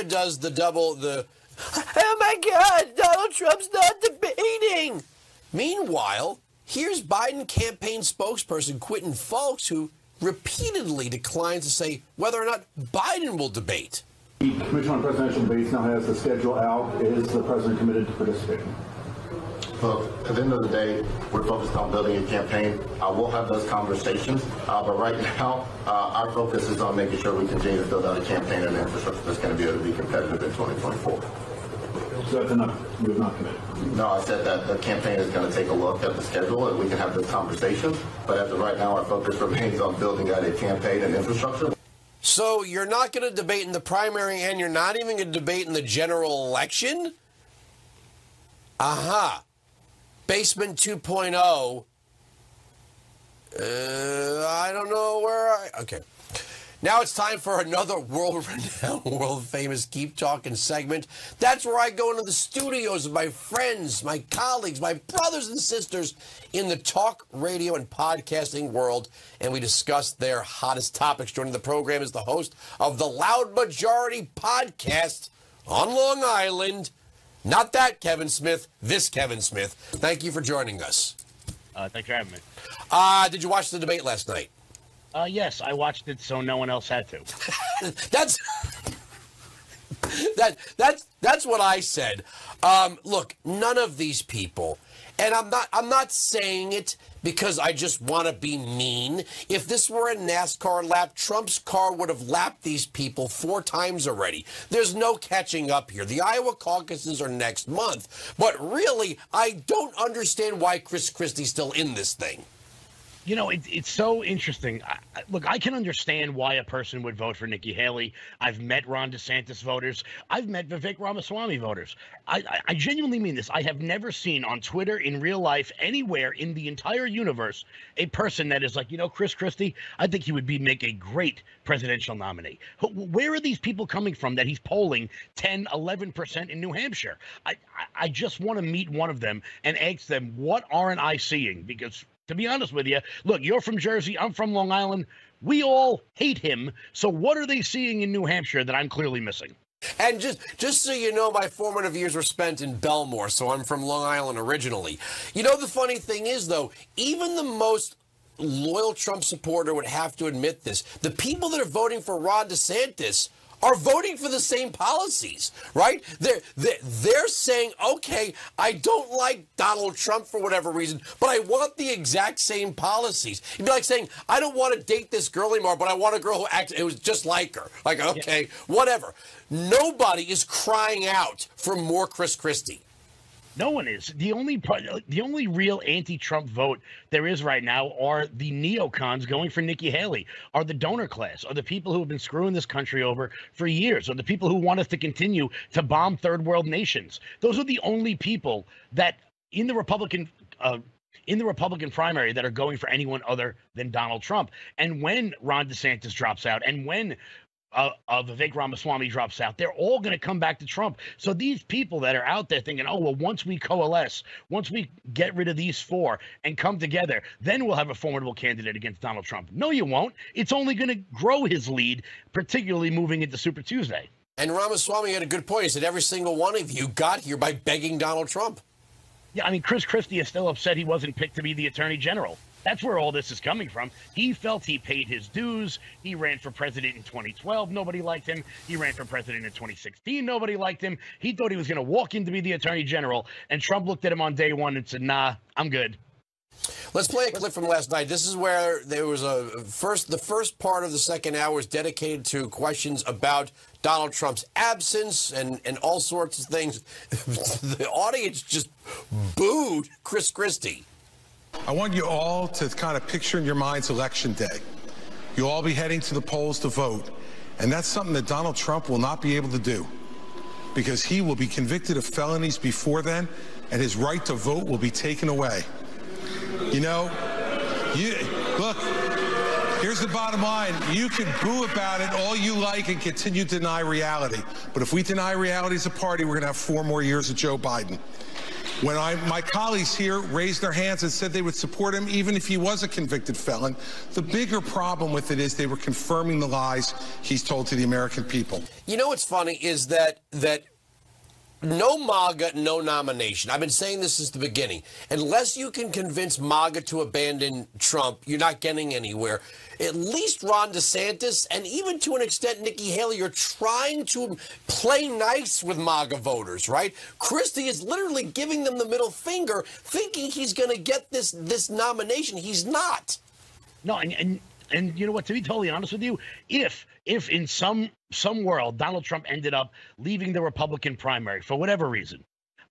media does oh my God, Donald Trump's not debating. Meanwhile, here's Biden campaign spokesperson Quentin Fulks, who repeatedly declines to say whether or not Biden will debate. The Commission on Presidential Debates now has the schedule out. Is the president committed to participating? Look, at the end of the day, we're focused on building a campaign. We'll have those conversations, but right now, our focus is on making sure we continue to build out a campaign and infrastructure that's going to be able to be competitive in 2024. So that's enough. You're not committed. No, I said that the campaign is going to take a look at the schedule and we can have those conversations. But as of right now, our focus remains on building out a campaign and infrastructure. So you're not going to debate in the primary and you're not even going to debate in the general election? Aha. Basement 2.0. I don't know where okay. Now it's time for another world-renowned, world-famous Keep Talking segment. That's where I go into the studios of my friends, my colleagues, my brothers and sisters in the talk, radio, and podcasting world, and we discuss their hottest topics. Joining the program is the host of the Loud Majority podcast on Long Island. Not that Kevin Smith, this Kevin Smith. Thank you for joining us. Thanks for having me. Did you watch the debate last night? Yes, I watched it so no one else had to. That's what I said. Look, none of these people, and I'm not saying it because I just want to be mean. If this were a NASCAR lap, Trump's car would have lapped these people 4 times already. There's no catching up here. The Iowa caucuses are next month. But really, I don't understand why Chris Christie's still in this thing. You know, it's so interesting. Look, I can understand why a person would vote for Nikki Haley. I've met Ron DeSantis voters. I've met Vivek Ramaswamy voters. I genuinely mean this. I have never seen on Twitter, in real life, anywhere in the entire universe, a person that is like, you know, Chris Christie, I think he would make a great presidential nominee. Where are these people coming from that he's polling 10, 11% in New Hampshire? I just want to meet one of them and ask them, what aren't I seeing? Because to be honest with you, look, you're from Jersey, I'm from Long Island. We all hate him. So what are they seeing in New Hampshire that I'm clearly missing? And just so you know, my formative years were spent in Belmore, so I'm from Long Island originally. You know, the funny thing is, though, even the most loyal Trump supporter would have to admit this. The people that are voting for Ron DeSantis are voting for the same policies, right? They're saying, okay, I don't like Donald Trump for whatever reason, but I want the exact same policies. It'd be like saying, I don't want to date this girl anymore, but I want a girl who acts, it was just like her. Like, okay, whatever. Nobody is crying out for more Chris Christie. No one is. The only real anti-Trump vote there is right now are the neocons going for Nikki Haley, are the donor class, are the people who have been screwing this country over for years, are the people who want us to continue to bomb third world nations. Those are the only people that in the Republican primary that are going for anyone other than Donald Trump. And when Ron DeSantis drops out and when Vivek Ramaswamy drops out, they're all going to come back to Trump. So these people that are out there thinking, oh, well, once we coalesce, once we get rid of these 4 and come together, then we'll have a formidable candidate against Donald Trump. No, you won't. It's only going to grow his lead, particularly moving into Super Tuesday. And Ramaswamy had a good point. He said every single one of you got here by begging Donald Trump. Yeah, I mean, Chris Christie is still upset he wasn't picked to be the attorney general. That's where all this is coming from. He felt he paid his dues. He ran for president in 2012. Nobody liked him. He ran for president in 2016. Nobody liked him. He thought he was going to walk in to be the attorney general. And Trump looked at him on day one and said, nah, I'm good. Let's play a clip from last night. This is where there was the first part of the second hour was dedicated to questions about Donald Trump's absence and all sorts of things. The audience just booed Chris Christie. I want you all to kind of picture in your minds Election Day. You'll all be heading to the polls to vote. And that's something that Donald Trump will not be able to do because he will be convicted of felonies before then, and his right to vote will be taken away. You know, look, here's the bottom line. You can boo about it all you like and continue to deny reality. But if we deny reality as a party, we're going to have 4 more years of Joe Biden. When my colleagues here raised their hands and said they would support him even if he was a convicted felon, the bigger problem with it is they were confirming the lies he's told to the American people. You know what's funny is that no MAGA, no nomination. I've been saying this since the beginning. Unless you can convince MAGA to abandon Trump, you're not getting anywhere. At least Ron DeSantis, and even to an extent Nikki Haley, are trying to play nice with MAGA voters, right? Christie is literally giving them the middle finger, thinking he's going to get this nomination. He's not. No, and you know what, to be totally honest with you, if in some world Donald Trump ended up leaving the Republican primary for whatever reason,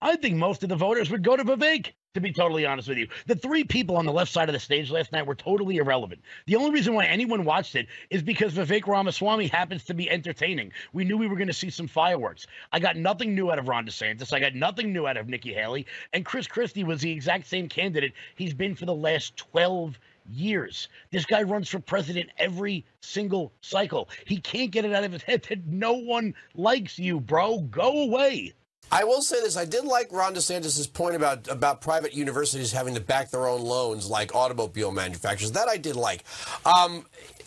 I think most of the voters would go to Vivek, to be totally honest with you. The three people on the left side of the stage last night were totally irrelevant. The only reason why anyone watched it is because Vivek Ramaswamy happens to be entertaining. We knew we were going to see some fireworks. I got nothing new out of Ron DeSantis. I got nothing new out of Nikki Haley. And Chris Christie was the exact same candidate he's been for the last 12 years. This guy runs for president every single cycle. He can't get it out of his head that no one likes you, bro. Go away. I will say this. I did like Ron DeSantis' point about private universities having to back their own loans like automobile manufacturers. That I did like.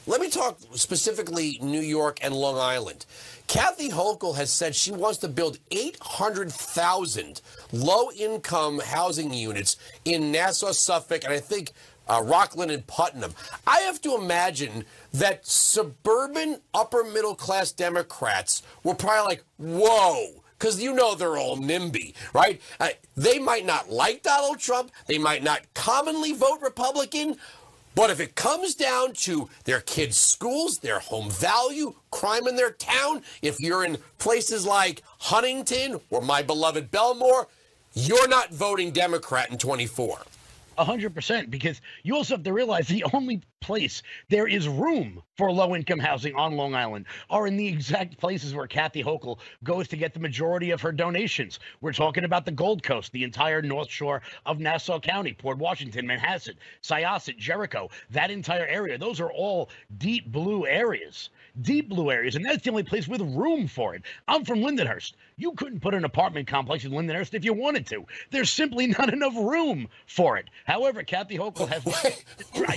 Let me talk specifically New York and Long Island. Kathy Hochul has said she wants to build 800,000 low-income housing units in Nassau, Suffolk, and I think Rockland and Putnam. I have to imagine that suburban upper-middle-class Democrats were probably like, whoa. Because you know they're all NIMBY, right? They might not like Donald Trump. They might not commonly vote Republican. But if it comes down to their kids' schools, their home value, crime in their town, if you're in places like Huntington or my beloved Belmore, you're not voting Democrat in 24. 100%, because you also have to realize the only place there is room for low-income housing on Long Island are in the exact places where Kathy Hochul goes to get the majority of her donations. We're talking about the Gold Coast, the entire North Shore of Nassau County, Port Washington, Manhasset, Syosset, Jericho, that entire area. Those are all deep blue areas. Deep blue areas, and that's the only place with room for it. I'm from Lindenhurst. You couldn't put an apartment complex in Lindenhurst if you wanted to. There's simply not enough room for it. However, Kathy Hochul has,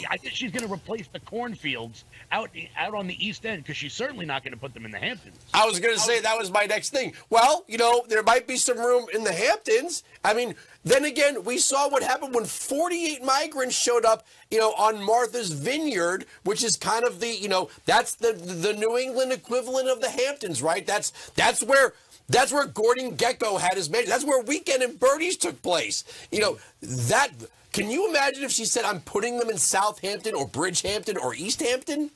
I guess she's going to replace the cornfields out on the East End, because she's certainly not going to put them in the Hamptons. I was going to say that was my next thing. Well, you know, there might be some room in the Hamptons. I mean, then again, we saw what happened when 48 migrants showed up, you know, on Martha's Vineyard, which is kind of the, you know, that's the New England equivalent of the Hamptons, right? That's where Gordon Gekko had his mansion. That's where Weekend and Birdies took place. You know, that. Can you imagine if she said, I'm putting them in Southampton or Bridgehampton or East Hampton?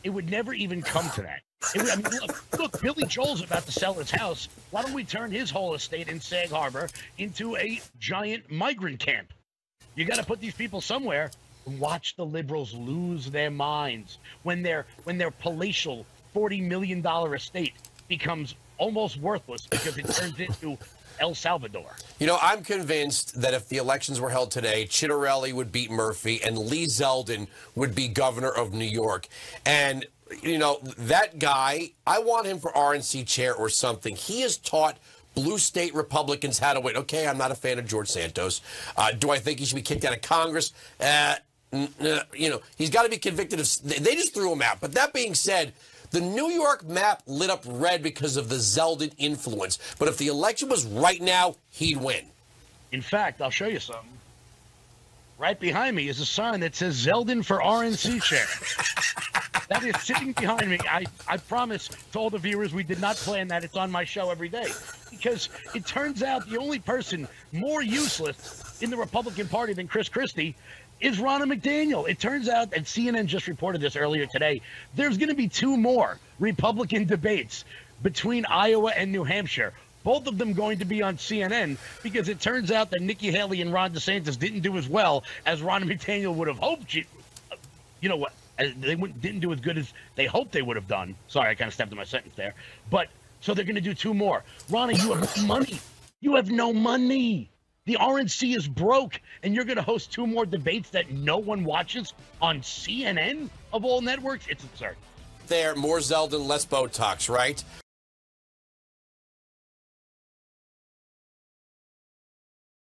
It would never even come to that. I mean, look, Billy Joel's about to sell his house. Why don't we turn his whole estate in Sag Harbor into a giant migrant camp? You got to put these people somewhere. Watch the liberals lose their minds when their palatial $40 million estate becomes almost worthless because it turns into El Salvador. You know, I'm convinced that if the elections were held today, Chitterelli would beat Murphy and Lee Zeldin would be governor of New York. And, you know, that guy, I want him for RNC chair or something. He has taught blue state Republicans how to win. Okay, I'm not a fan of George Santos. Do I think he should be kicked out of Congress? You know, he's got to be convicted of. They just threw him out. But that being said, the New York map lit up red because of the Zeldin influence. But if the election was right now, he'd win. In fact, I'll show you something. Right behind me is a sign that says Zeldin for RNC chair. That is sitting behind me. I promise to all the viewers we did not plan that. It's on my show every day. Because it turns out the only person more useless in the Republican Party than Chris Christie is Ronna McDaniel. It turns out, and CNN just reported this earlier today, there's going to be 2 more Republican debates between Iowa and New Hampshire. Both of them going to be on CNN, because it turns out that Nikki Haley and Ron DeSantis didn't do as well as Ronna McDaniel would have hoped. You know what? They didn't do as good as they hoped they would have done. Sorry, I kind of stepped in my sentence there. But so they're going to do 2 more. Ronna, you have no money. You have no money. The RNC is broke, and you're going to host 2 more debates that no one watches on CNN of all networks? It's absurd. There, more Zeldin, less Botox, right?